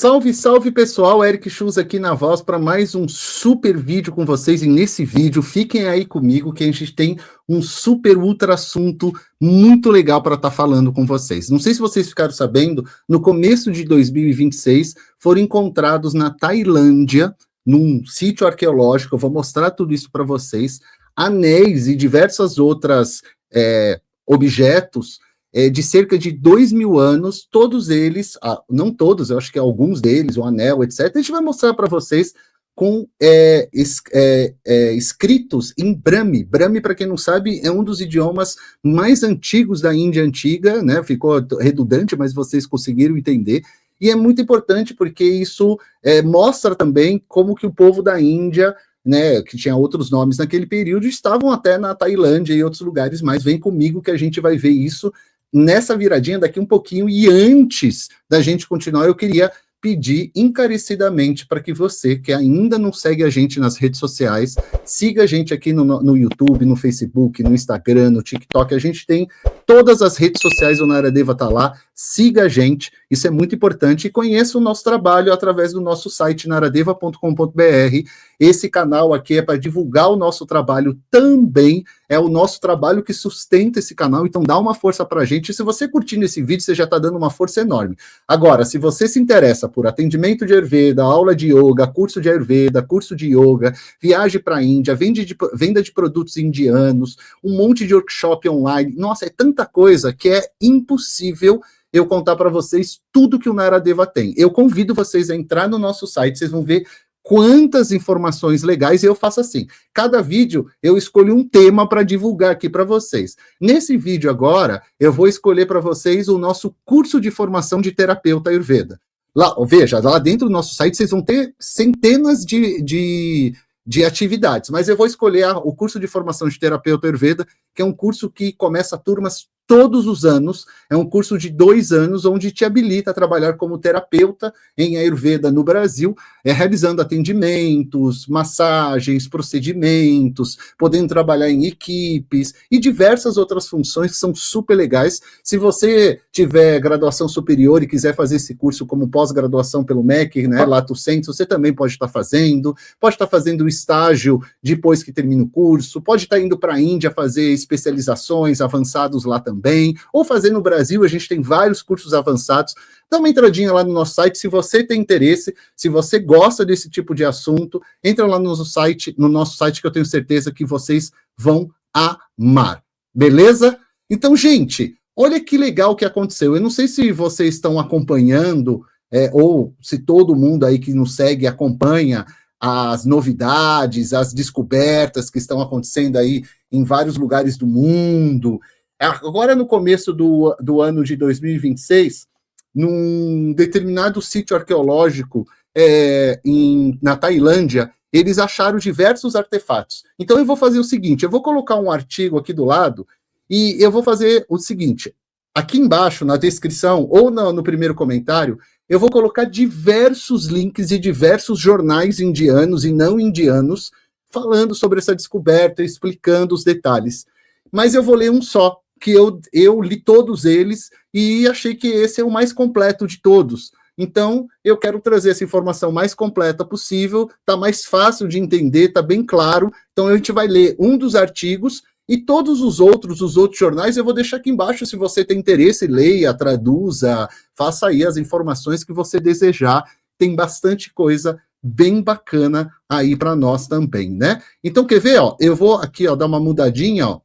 Salve, salve pessoal, Eric Chus aqui na voz para mais um super vídeo com vocês. E nesse vídeo, fiquem aí comigo que a gente tem um super ultra assunto muito legal para estar falando com vocês. Não sei se vocês ficaram sabendo, no começo de 2026 foram encontrados na Tailândia, num sítio arqueológico, eu vou mostrar tudo isso para vocês, anéis e diversas outras objetos de cerca de 2.000 anos, todos eles, não todos, eu acho que alguns deles, o anel, etc., a gente vai mostrar para vocês com escritos em Brahmi. Brahmi, para quem não sabe, é um dos idiomas mais antigos da Índia antiga, né? Ficou redundante, mas vocês conseguiram entender, e é muito importante porque isso mostra também como que o povo da Índia, né, que tinha outros nomes naquele período, estavam até na Tailândia e outros lugares, mas vem comigo que a gente vai ver isso nessa viradinha daqui um pouquinho. E antes da gente continuar, eu queria pedir encarecidamente para que você, que ainda não segue a gente nas redes sociais, siga a gente aqui no YouTube, no Facebook, no Instagram, no TikTok. A gente tem todas as redes sociais, o Naradeva está lá, siga a gente, isso é muito importante, e conheça o nosso trabalho através do nosso site naradeva.com.br. Esse canal aqui é para divulgar o nosso trabalho também, é o nosso trabalho que sustenta esse canal, então dá uma força para a gente. E se você curtindo esse vídeo, você já está dando uma força enorme. Agora, se você se interessa por atendimento de Ayurveda, aula de yoga, curso de Ayurveda, curso de yoga, viagem para a Índia, venda de produtos indianos, um monte de workshop online, nossa, é tanta coisa que é impossível eu contar para vocês tudo que o Naradeva tem. Eu convido vocês a entrar no nosso site, vocês vão ver quantas informações legais. Eu faço assim, cada vídeo eu escolho um tema para divulgar aqui para vocês. Nesse vídeo agora, eu vou escolher para vocês o nosso curso de formação de terapeuta Ayurveda. Lá, veja, lá dentro do nosso site vocês vão ter centenas de atividades, mas eu vou escolher o curso de formação de terapeuta Ayurveda, que é um curso que começa turmas todos os anos, é um curso de 2 anos, onde te habilita a trabalhar como terapeuta em Ayurveda no Brasil, realizando atendimentos, massagens, procedimentos, podendo trabalhar em equipes e diversas outras funções que são super legais. Se você tiver graduação superior e quiser fazer esse curso como pós-graduação pelo MEC, né, Lato Sensu, você também pode estar fazendo o estágio depois que termina o curso, pode estar indo para a Índia fazer especializações avançados lá também, ou fazer no Brasil, a gente tem vários cursos avançados. Dá uma entradinha lá no nosso site, se você tem interesse, se você gosta desse tipo de assunto, entra lá no nosso site que eu tenho certeza que vocês vão amar, beleza? Então, gente, olha que legal que aconteceu. Eu não sei se vocês estão acompanhando, ou se todo mundo aí que nos segue acompanha as novidades, as descobertas que estão acontecendo aí em vários lugares do mundo. Agora, no começo do ano de 2026, num determinado sítio arqueológico na Tailândia, eles acharam diversos artefatos. Então, eu vou fazer o seguinte, eu vou colocar um artigo aqui do lado e eu vou fazer o seguinte, aqui embaixo, na descrição, ou no primeiro comentário, eu vou colocar diversos links de diversos jornais indianos e não indianos falando sobre essa descoberta, explicando os detalhes. Mas eu vou ler um só, que eu li todos eles e achei que esse é o mais completo de todos. Então, eu quero trazer essa informação mais completa possível, tá mais fácil de entender, tá bem claro. Então, a gente vai ler um dos artigos e todos os outros jornais eu vou deixar aqui embaixo. Se você tem interesse, leia, traduza, faça aí as informações que você desejar. Tem bastante coisa bem bacana aí para nós também, né? Então, quer ver? Ó, eu vou aqui dar uma mudadinha, ó.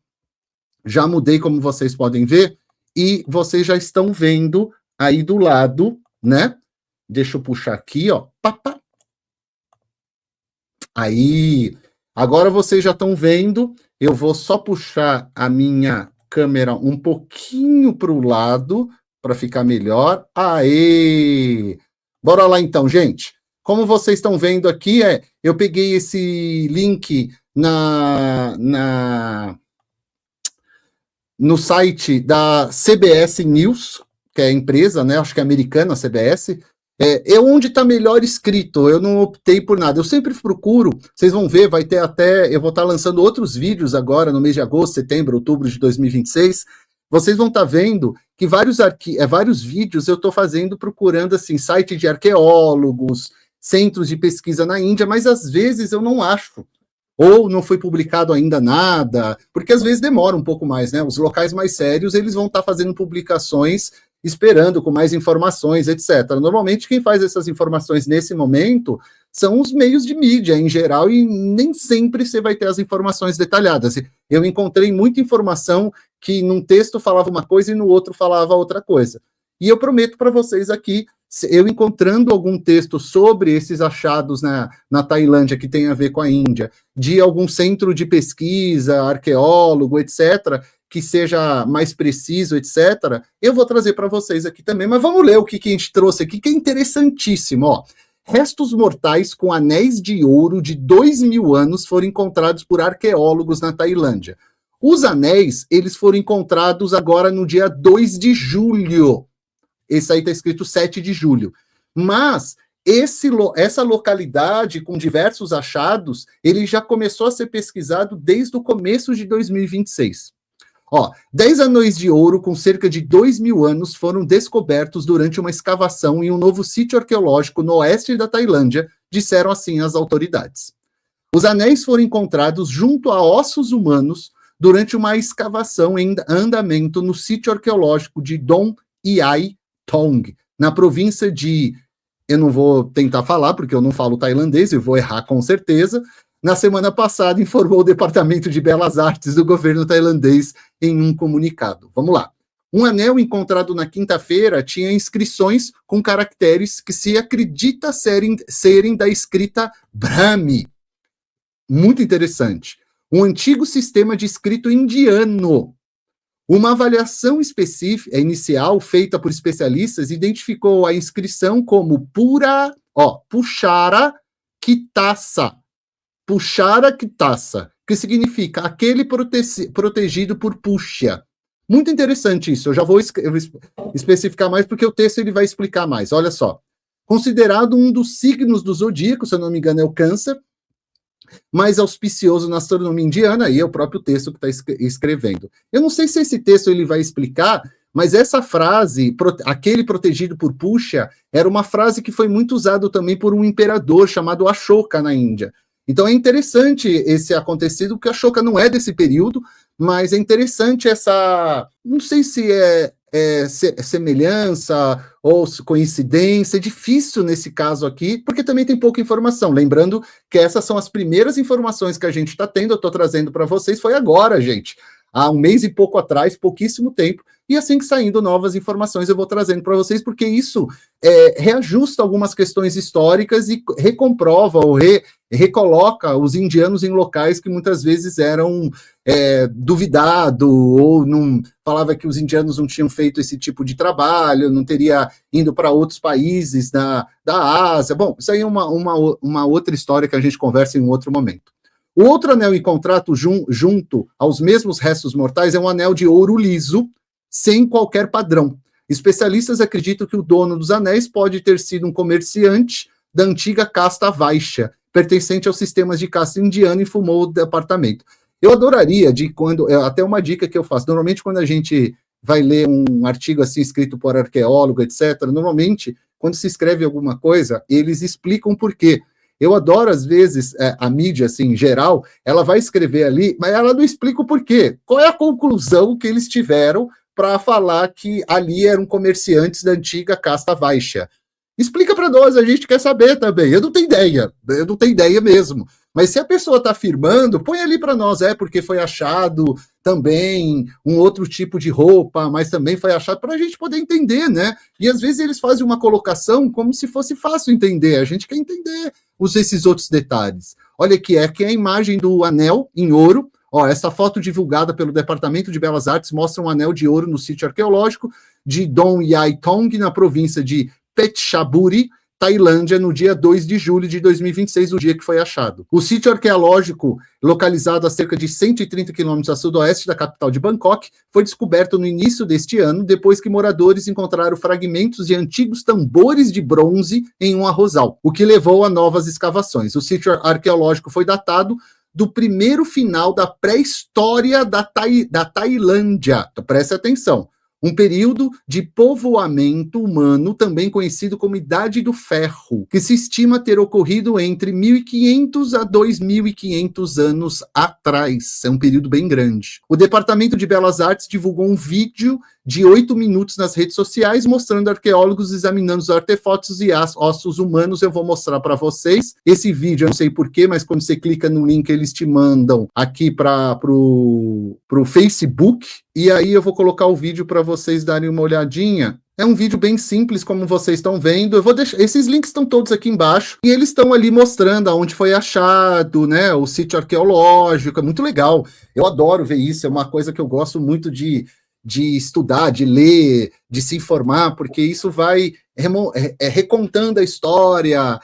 Já mudei, como vocês podem ver, e vocês já estão vendo aí do lado, né? Deixa eu puxar aqui, ó. Aí, agora vocês já estão vendo. Eu vou só puxar a minha câmera um pouquinho para o lado, para ficar melhor. Aê! Bora lá então, gente. Como vocês estão vendo aqui, eu peguei esse link no site da CBS News, que é a empresa, né? Acho que é americana, a CBS. É onde está melhor escrito, eu não optei por nada. Eu sempre procuro, vocês vão ver, vai ter até, eu vou estar lançando outros vídeos agora no mês de agosto, setembro, outubro de 2026, vocês vão estar vendo que vários vídeos eu estou fazendo procurando assim, site de arqueólogos, centros de pesquisa na Índia, mas às vezes eu não acho. Ou não foi publicado ainda nada, porque às vezes demora um pouco mais, né? Os locais mais sérios, eles vão estar fazendo publicações, esperando com mais informações, etc. Normalmente quem faz essas informações nesse momento são os meios de mídia em geral, e nem sempre você vai ter as informações detalhadas. Eu encontrei muita informação que num texto falava uma coisa e no outro falava outra coisa. E eu prometo para vocês aqui, eu encontrando algum texto sobre esses achados na Tailândia que tem a ver com a Índia, de algum centro de pesquisa, arqueólogo, etc., que seja mais preciso, etc., eu vou trazer para vocês aqui também. Mas vamos ler o que a gente trouxe aqui, que é interessantíssimo, ó. Restos mortais com anéis de ouro de 2.000 anos foram encontrados por arqueólogos na Tailândia. Os anéis, eles foram encontrados agora no dia 2 de julho. Esse aí está escrito 7 de julho. Mas essa localidade, com diversos achados, ele já começou a ser pesquisado desde o começo de 2026. Ó, 10 anéis de ouro com cerca de 2.000 anos foram descobertos durante uma escavação em um novo sítio arqueológico no oeste da Tailândia, disseram assim as autoridades. Os anéis foram encontrados junto a ossos humanos durante uma escavação em andamento no sítio arqueológico de Dong Iai Thong, na província de... Eu não vou tentar falar, porque eu não falo tailandês, eu vou errar com certeza. Na semana passada, informou o Departamento de Belas Artes do governo tailandês em um comunicado. Vamos lá. Um anel encontrado na quinta-feira tinha inscrições com caracteres que se acredita serem da escrita Brahmi. Muito interessante. Um antigo sistema de escrito indiano. Uma avaliação específica, inicial, feita por especialistas, identificou a inscrição como Pushara Kitasa. Pushara Kitasa, que significa aquele protegido por Puxia. Muito interessante isso, eu já vou especificar mais, porque o texto ele vai explicar mais. Olha só. Considerado um dos signos do zodíaco, se eu não me engano é o Câncer, mais auspicioso na astronomia indiana, e é o próprio texto que está escrevendo. Eu não sei se esse texto ele vai explicar, mas essa frase, aquele protegido por Puxia, era uma frase que foi muito usada também por um imperador chamado Ashoka na Índia. Então é interessante esse acontecido, porque Ashoka não é desse período, mas é interessante essa... Não sei se é semelhança ou coincidência, é difícil nesse caso aqui, porque também tem pouca informação. Lembrando que essas são as primeiras informações que a gente está tendo, eu estou trazendo para vocês, foi agora, gente. Há um mês e pouco atrás, pouquíssimo tempo, e assim que saindo novas informações eu vou trazendo para vocês, porque isso reajusta algumas questões históricas e recomprova ou recoloca os indianos em locais que muitas vezes eram duvidado, ou não falava que os indianos não tinham feito esse tipo de trabalho, não teria ido para outros países da Ásia. Bom, isso aí é uma outra história que a gente conversa em um outro momento. O outro anel encontrado junto aos mesmos restos mortais é um anel de ouro liso, sem qualquer padrão. Especialistas acreditam que o dono dos anéis pode ter sido um comerciante da antiga casta Vaishya, pertencente aos sistemas de casta indiana, e fumou o departamento. Eu adoraria, até uma dica que eu faço, normalmente quando a gente vai ler um artigo assim escrito por arqueólogo, etc., normalmente, quando se escreve alguma coisa, eles explicam por quê. Eu adoro, às vezes, a mídia, assim, em geral, ela vai escrever ali, mas ela não explica o porquê. Qual é a conclusão que eles tiveram para falar que ali eram comerciantes da antiga casta Vaishya? Explica para nós, a gente quer saber também. Eu não tenho ideia mesmo. Mas se a pessoa está afirmando, põe ali para nós, porque foi achado também um outro tipo de roupa, mas também foi achado para a gente poder entender, né? E às vezes eles fazem uma colocação como se fosse fácil entender. A gente quer entender esses outros detalhes. Olha aqui é a imagem do anel em ouro. Ó, essa foto divulgada pelo Departamento de Belas Artes mostra um anel de ouro no sítio arqueológico de Dong Iai Thong, na província de Phetchaburi, Tailândia, no dia 2 de julho de 2026, o dia que foi achado. O sítio arqueológico, localizado a cerca de 130 quilômetros a sudoeste da capital de Bangkok, foi descoberto no início deste ano, depois que moradores encontraram fragmentos de antigos tambores de bronze em um arrozal, o que levou a novas escavações. O sítio arqueológico foi datado do primeiro final da pré-história da Tailândia. Então, preste atenção. Um período de povoamento humano, também conhecido como Idade do Ferro, que se estima ter ocorrido entre 1.500 a 2.500 anos atrás. É um período bem grande. O Departamento de Belas Artes divulgou um vídeo de 8 minutos nas redes sociais, mostrando arqueólogos examinando os artefatos e ossos humanos. Eu vou mostrar para vocês. Esse vídeo, eu não sei porquê, mas quando você clica no link, eles te mandam aqui para o Facebook, e aí eu vou colocar o vídeo para vocês darem uma olhadinha. É um vídeo bem simples, como vocês estão vendo. Eu vou deixar, esses links estão todos aqui embaixo, e eles estão ali mostrando aonde foi achado, né, o sítio arqueológico. É muito legal. Eu adoro ver isso, é uma coisa que eu gosto muito de estudar, de ler, de se informar, porque isso vai recontando a história,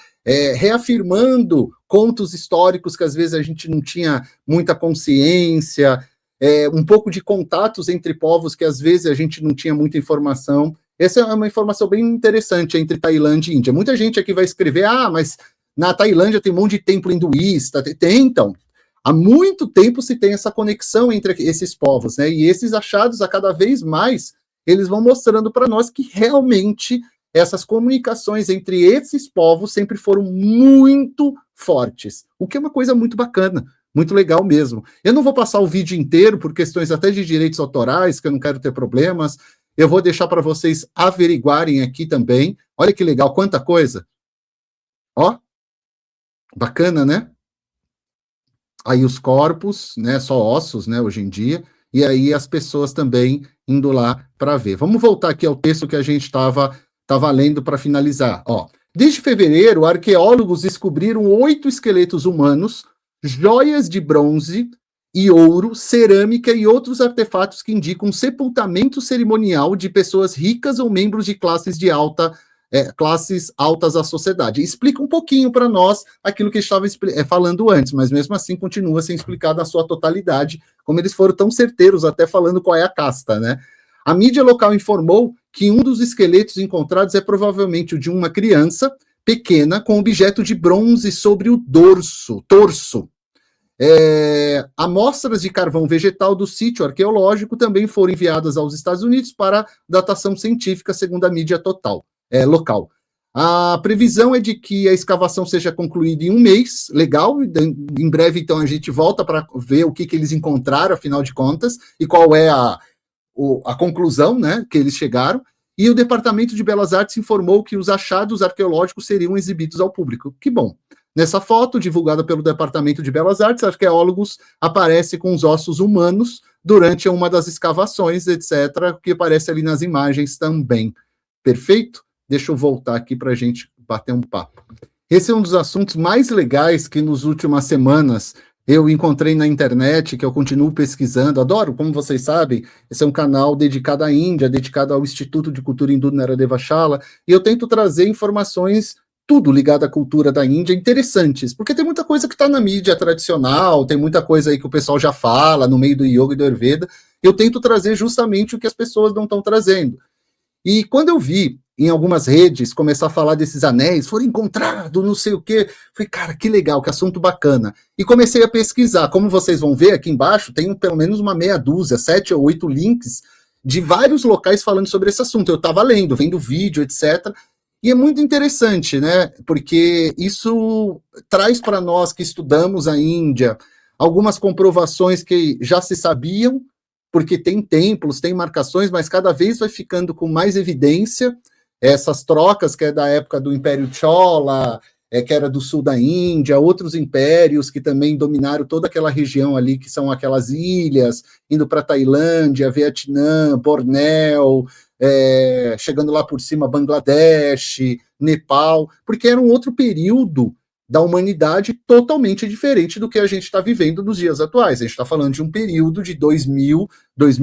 reafirmando contos históricos que às vezes a gente não tinha muita consciência, um pouco de contatos entre povos que às vezes a gente não tinha muita informação. Essa é uma informação bem interessante entre Tailândia e Índia. Muita gente aqui vai escrever, mas na Tailândia tem um monte de templo hinduísta. Tem, então. Há muito tempo se tem essa conexão entre esses povos, né? E esses achados, a cada vez mais, eles vão mostrando para nós que realmente essas comunicações entre esses povos sempre foram muito fortes, o que é uma coisa muito bacana, muito legal mesmo. Eu não vou passar o vídeo inteiro por questões até de direitos autorais, que eu não quero ter problemas. Eu vou deixar para vocês averiguarem aqui também. Olha que legal, quanta coisa. Ó, bacana, né? Aí os corpos, né, só ossos, né, hoje em dia, e aí as pessoas também indo lá para ver. Vamos voltar aqui ao texto que a gente estava lendo para finalizar. Ó, desde fevereiro, arqueólogos descobriram 8 esqueletos humanos, joias de bronze e ouro, cerâmica e outros artefatos que indicam sepultamento cerimonial de pessoas ricas ou membros de classes altas da sociedade. Explica um pouquinho para nós aquilo que estava falando antes, mas mesmo assim continua sem explicar na sua totalidade, como eles foram tão certeiros até falando qual é a casta, né? A mídia local informou que um dos esqueletos encontrados é provavelmente o de uma criança pequena com objeto de bronze sobre o torso. Amostras de carvão vegetal do sítio arqueológico também foram enviadas aos Estados Unidos para datação científica, segundo a mídia local. A previsão é de que a escavação seja concluída em um mês, legal, em breve então a gente volta para ver o que eles encontraram, afinal de contas, e qual é a conclusão, né, que eles chegaram, e o Departamento de Belas Artes informou que os achados arqueológicos seriam exibidos ao público. Que bom. Nessa foto, divulgada pelo Departamento de Belas Artes, arqueólogos aparecem com os ossos humanos durante uma das escavações, etc., que aparece ali nas imagens também. Perfeito? Deixa eu voltar aqui para a gente bater um papo. Esse é um dos assuntos mais legais que nas últimas semanas eu encontrei na internet, que eu continuo pesquisando. Adoro, como vocês sabem, esse é um canal dedicado à Índia, dedicado ao Instituto de Cultura Hindu Naradevashala, e eu tento trazer informações, tudo ligado à cultura da Índia, interessantes, porque tem muita coisa que está na mídia tradicional, tem muita coisa aí que o pessoal já fala, no meio do yoga e do Ayurveda. Eu tento trazer justamente o que as pessoas não estão trazendo. E quando eu vi em algumas redes começar a falar desses anéis, foram encontrados, não sei o quê, falei, cara, que legal, que assunto bacana. E comecei a pesquisar. Como vocês vão ver aqui embaixo, tem pelo menos uma meia dúzia, 7 ou 8 links de vários locais falando sobre esse assunto. Eu estava lendo, vendo vídeo, etc. E é muito interessante, né? Porque isso traz para nós que estudamos a Índia algumas comprovações que já se sabiam, porque tem templos, tem marcações, mas cada vez vai ficando com mais evidência. Essas trocas que é da época do Império Chola, que era do sul da Índia, outros impérios que também dominaram toda aquela região ali, que são aquelas ilhas, indo para Tailândia, Vietnã, Bornéu, chegando lá por cima, Bangladesh, Nepal, porque era um outro período da humanidade totalmente diferente do que a gente está vivendo nos dias atuais. A gente está falando de um período de 2000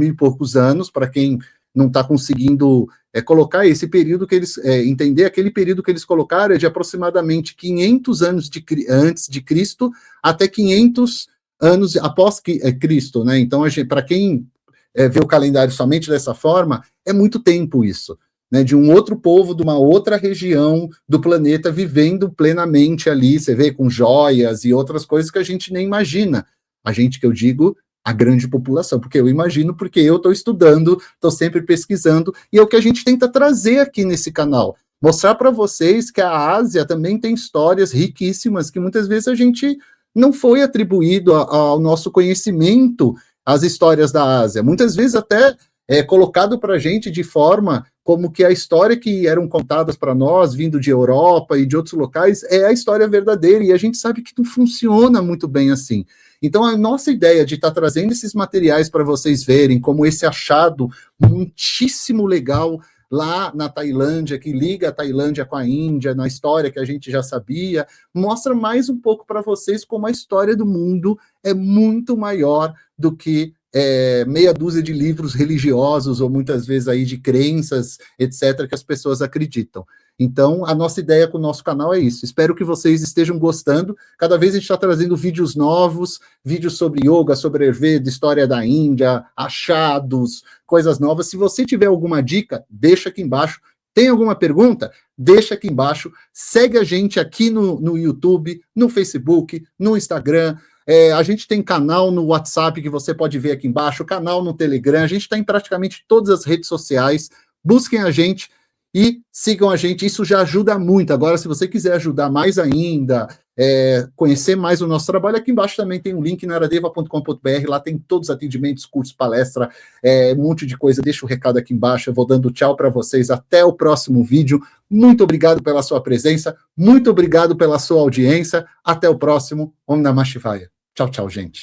e poucos anos, para quem não está conseguindo colocar esse período que eles, entender aquele período que eles colocaram é de aproximadamente 500 anos antes de Cristo até 500 anos após Cristo, né? Então, para quem vê o calendário somente dessa forma, é muito tempo isso. né, de um outro povo, de uma outra região do planeta, vivendo plenamente ali, você vê, com joias e outras coisas que a gente nem imagina. A gente, que eu digo, a grande população, porque eu imagino, porque eu estou estudando, estou sempre pesquisando, e é o que a gente tenta trazer aqui nesse canal. Mostrar para vocês que a Ásia também tem histórias riquíssimas, que muitas vezes a gente não foi atribuído ao nosso conhecimento as histórias da Ásia. Muitas vezes até é colocado para a gente de forma como que a história que eram contadas para nós, vindo de Europa e de outros locais, é a história verdadeira, e a gente sabe que não funciona muito bem assim. Então, a nossa ideia de estar trazendo esses materiais para vocês verem, como esse achado muitíssimo legal lá na Tailândia, que liga a Tailândia com a Índia, na história que a gente já sabia, mostra mais um pouco para vocês como a história do mundo é muito maior do que meia dúzia de livros religiosos, ou muitas vezes aí de crenças, etc., que as pessoas acreditam. Então, a nossa ideia com o nosso canal é isso. Espero que vocês estejam gostando. Cada vez a gente está trazendo vídeos novos, vídeos sobre yoga, sobre Ayurveda, história da Índia, achados, coisas novas. Se você tiver alguma dica, deixa aqui embaixo. Tem alguma pergunta? Deixa aqui embaixo. Segue a gente aqui no YouTube, no Facebook, no Instagram. A gente tem canal no WhatsApp que você pode ver aqui embaixo, canal no Telegram, a gente está em praticamente todas as redes sociais. Busquem a gente e sigam a gente, isso já ajuda muito. Agora, se você quiser ajudar mais ainda, conhecer mais o nosso trabalho, aqui embaixo também tem um link na aradeva.com.br, lá tem todos os atendimentos, cursos, palestra, um monte de coisa. Deixa o recado aqui embaixo, eu vou dando tchau para vocês, até o próximo vídeo. Muito obrigado pela sua presença, muito obrigado pela sua audiência, até o próximo. Om Namah Shivaya. Tchau, tchau, gente.